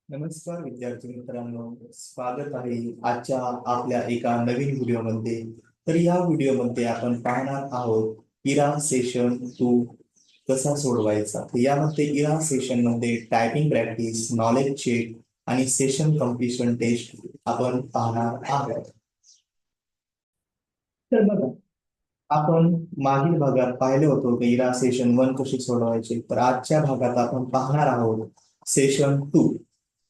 नमस्कार विद्यार्थी मित्रांनो, स्वागत आहे आजच्या आपल्या एका नवीन व्हिडिओमध्ये. तर या व्हिडिओमध्ये आपण पाहणार आहोत इरा सेशन 2 कसा सोडवायचा. तर यामध्ये इरा सेशन मध्ये टायपिंग प्रॅक्टिस, नॉलेज चेक आणि सेशन कम्प्लिशन टेस्ट आपण पाहणार आहोत. तर बघा, आपण मागील भागात पाहिले होतो की इरा सेशन 1 कशी सोडवायची. तर आजच्या भागात आपण पाहणार आहोत सेशन 2.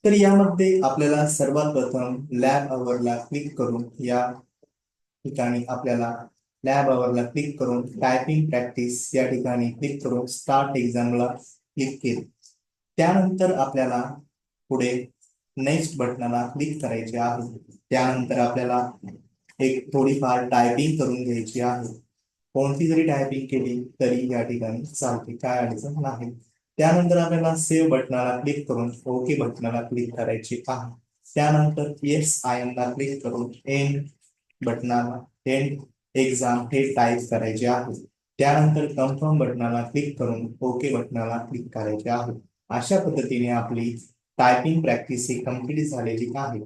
तर यामध्ये आपल्याला सर्वात प्रथम लॅब आवरला क्लिक करून या ठिकाणी आपल्याला लॅब आवरला क्लिक करून टायपिंग प्रॅक्टिस या ठिकाणी क्लिक करून स्टार्ट एक्झामला क्लिक केले. त्यानंतर आपल्याला पुढे नेक्स्ट बटनाला क्लिक करायचे आहे. त्यानंतर आपल्याला एक थोडीफार टायपिंग करून घ्यायची आहे. कोणती जरी टायपिंग केली तरी या ठिकाणी चालते, काय अडचण नाही. त्यानंतर आपल्याला सेव्ह बटनाला क्लिक करून ओके बटनाला क्लिक करायचे आहे. त्यानंतर येस आय एम ला क्लिक करून एंड बटनाला एंड एक्झाम हे टाईप करायचे आहे. त्यानंतर कन्फर्म बटनाला क्लिक करून ओके बटनाला क्लिक करायचे आहे. अशा पद्धतीने आपली टायपिंग प्रॅक्टिस ही कम्प्लीट झालेली आहे.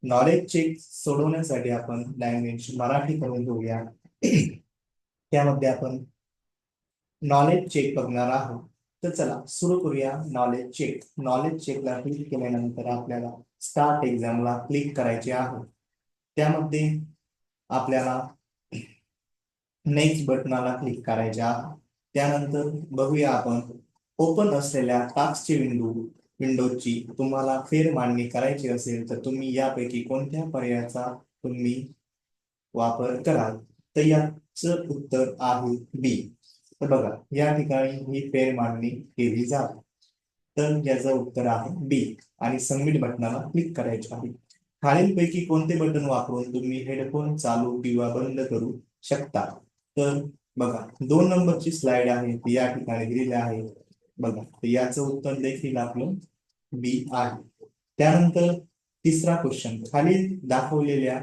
नॉलेज चेक सोडवण्यासाठी आपण लँग्वेज मराठी करून घेऊया. त्यामध्ये आपण नॉलेज चेक बघणार आहोत. तर चला सुरू करूया नॉलेज चेक. नॉलेज चेकला क्लिक केल्यानंतर आपल्याला स्टार्ट एक्झामला क्लिक करायचे आहे. त्यामध्ये आपल्याला नेक्स्ट बटनाला क्लिक करायचे आहे. त्यानंतर बघूया आपण ओपन असलेल्या टास्कची विंडोची तुम्हाला फेरमांडणी करायची असेल तर तुम्ही यापैकी कोणत्या पर्यायाचा तुम्ही वापर कराल. तर याचं उत्तर आहे बी. तर बघा, या ठिकाणी ही फेरमांडणी केली जाते. तर याचं उत्तर आहे बी आणि सबमिट बटनाला क्लिक करायचे आहे. खालीलपैकी कोणते बटन वापरून तुम्ही हेडफोन चालू किंवा बंद करू शकता. तर बघा, 2 नंबरची स्लाइड आहे ती या ठिकाणी दिलेली आहे. बघा, तर याचं उत्तर देखील आपलं बी आहे. त्यानंतर तिसरा क्वेश्चन, खाली दाखवलेल्या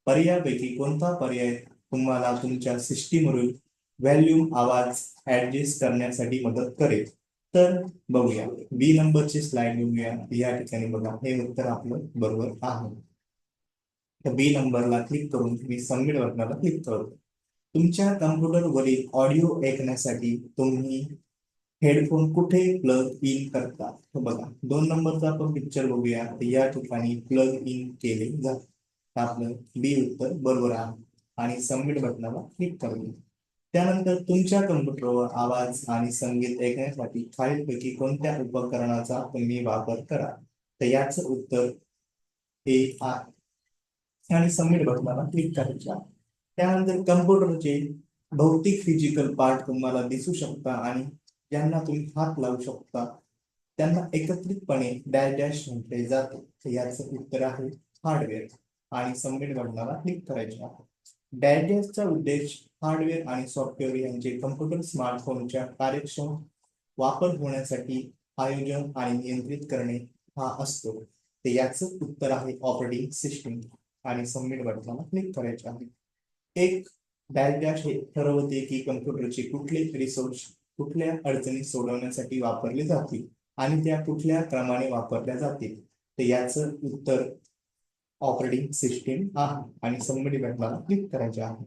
पर्यायापैकी कोणता पर्याय तुम्हाला तुमच्या सिस्टीमवरील व्हॅल्यूम आवाज ऍडजस्ट करण्यासाठी मदत करेल. तर बघूया, बी नंबरची स्लाइड बघूया. या ठिकाणी बघा, हे उत्तर आपलं बरोबर आहे. तर बी नंबरला क्लिक करून मी सबमिट बटनाला क्लिक करतो. तुमच्या कम्प्युटरवरील ऑडिओ ऐकण्यासाठी तुम्ही हेडफोन कुठे प्लग इन करता. तर बघा, 2 नंबरचा आपण पिक्चर बघूया. तर या ठिकाणी प्लग इन केले जाते. आपलं बी उत्तर बरोबर आहे आणि सबमिट बटनाला क्लिक करूया. त्यानंतर तुमच्या कम्प्युटरवर आवाज आणि संगीत ऐकण्यासाठी खालीलपैकी कोणत्या उपकरणाचा तुम्ही वापर करा. तर याचं उत्तर हे आहे आणि सबमिट बटनाला क्लिक करायचे आहे. त्यानंतर कम्प्युटरचे भौतिक फिजिकल पार्ट तुम्हाला दिसू शकता आणि ज्यांना तुम्ही हात लावू शकता त्यांना एकत्रितपणे डॅश डॅश म्हटले जाते. तर याचं उत्तर आहे हार्डवेअर आणि सबमिट बटनाला क्लिक करायचे आहे. डॅश डॅशचा उद्देश हार्डवेअर आणि सॉफ्टवेअर यांचे कम्प्युटर स्मार्टफोनच्या कार्यक्षम वापर होण्यासाठी आयोजन आणि नियंत्रित करणे हा असतो. तर याचं उत्तर आहे ऑपरेटिंग सिस्टीम आणि सबमिट बटनाला क्लिक करायचे आहे. एक डॅश डॅश हे ठरवते की कम्प्युटरचे कुठले रिसोर्स कुठल्या अडचणी सोडवण्यासाठी वापरले जातील आणि त्या कुठल्या क्रमाने वापरल्या जातील. तर याचं उत्तर ऑपरेटिंग सिस्टीम आहे आणि सबमिट बटनाला क्लिक करायचे आहे.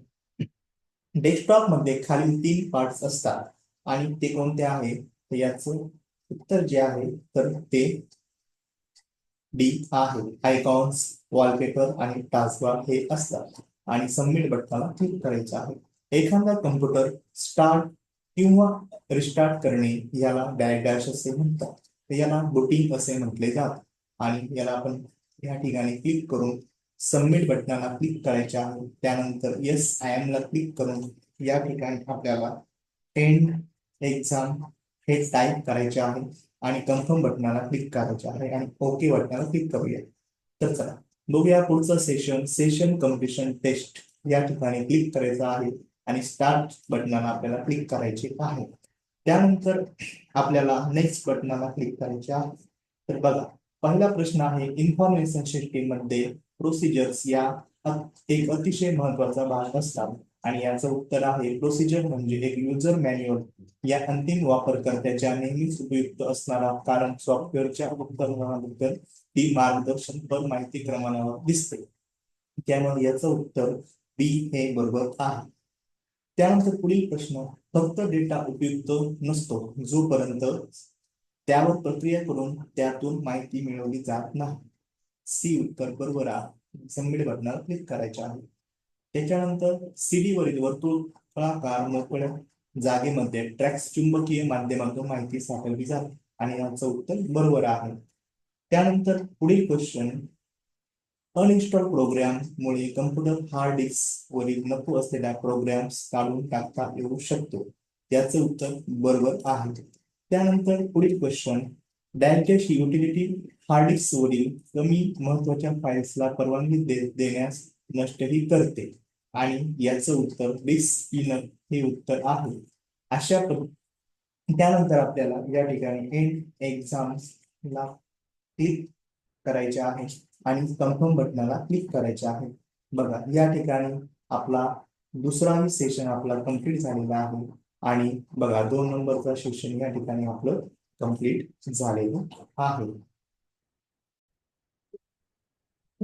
डेस्कटॉप मध्ये खालील 3 पार्ट्स असतात आणि ते कोणते आहे. तर याचं उत्तर जे आहे तर ते डी आहे. आयकॉन्स, वॉलपेपर आणि टास्कबार हे असतात आणि सबमिट बटनाला क्लिक करायचं आहे. एखादा कम्प्युटर स्टार्ट किंवा रिस्टार्ट करणे याला डॅश डॅश असे म्हणतात. तर याला बुटिंग असे म्हटले जाते आणि याला आपण या ठिकाणी क्लिक करून सबमिट बटनाला क्लिक करायचे आहे. त्यानंतर येस आय एम ला क्लिक करून या ठिकाणी आपल्याला एंड एक्झाम हे टाईप करायचे आहे आणि कन्फर्म बटनाला क्लिक करायचे आहे आणि ओके बटनाला क्लिक करूया. तर चला बघूया पुढचं सेशन, सेशन कम्प्लिशन टेस्ट. या ठिकाणी क्लिक करायचं आहे आणि स्टार्ट बटनाला आपल्याला क्लिक करायचे आहे. त्यानंतर आपल्याला नेक्स्ट बटनाला क्लिक करायचे आहे. तर बघा, पहिला प्रश्न आहे इन्फॉर्मेशन सिस्टीम मध्ये प्रोसिजर्स या एक अतिशय महत्वाचा भाग असतात. आणि याचं उत्तर आहे प्रोसिजर म्हणजे एक युजर मॅन्युअल या अंतिम वापरकर्त्याच्या नेहमीच उपयुक्त असणारा, कारण सॉफ्टवेअरच्या उपकरणाबद्दल ती मार्गदर्शनपर माहिती क्रमांकावर दिसते. त्यामुळे याचं उत्तर बी हे बरोबर आहे. त्यानंतर पुढील प्रश्न, फक्त डेटा उपयुक्त नसतो जोपर्यंत त्यावर प्रक्रिया करून त्यातून माहिती मिळवली जात नाही. सी उत्तर बरोबर आहे. सबमिट बटनावर क्लिक करायचे आहे. त्याच्यानंतर सीडी वरील वर्तुळाकार मोकळ्या जागेमध्ये ट्रॅक्स चुंबकीय माध्यमातून माहिती साठवली जाते आणि याचं उत्तर बरोबर आहे. त्यानंतर पुढील क्वेश्चन, अनइन्स्टॉल प्रोग्राम मुळे कम्प्युटर हार्ड डिस्क वरील नको असलेल्या प्रोग्राम्स काढून टाकता येऊ शकतो. याचं उत्तर बरोबर आहे. त्यानंतर पुढील question, digest utility hard disk वरील कमी महत्वाच्या फाईल्सला परवानगी देण्यास नष्टही करते आणि याचं उत्तर डिस्क स्पिनर हे उत्तर आहे. त्यानंतर आपल्याला या ठिकाणी एंड एक्झाम्स ला क्लिक करायचे आहे आणि कन्फर्म बटनाला क्लिक करायचे आहे. बघा या ठिकाणी आपला दुसराही सेशन आपला कंप्लीट झालेला आहे आणि बघा 2 नंबरचा सेशन या ठिकाणी आपलं कंप्लीट झालेलं आहे.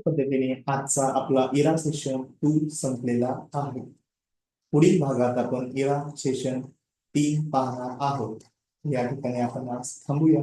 पद्धतीने आजचा आपला इरा सेशन 2 संपलेला आहे. पुढील भागात आपण इरा सेशन 3 पाहणार आहोत. या ठिकाणी आपण आज थांबूया.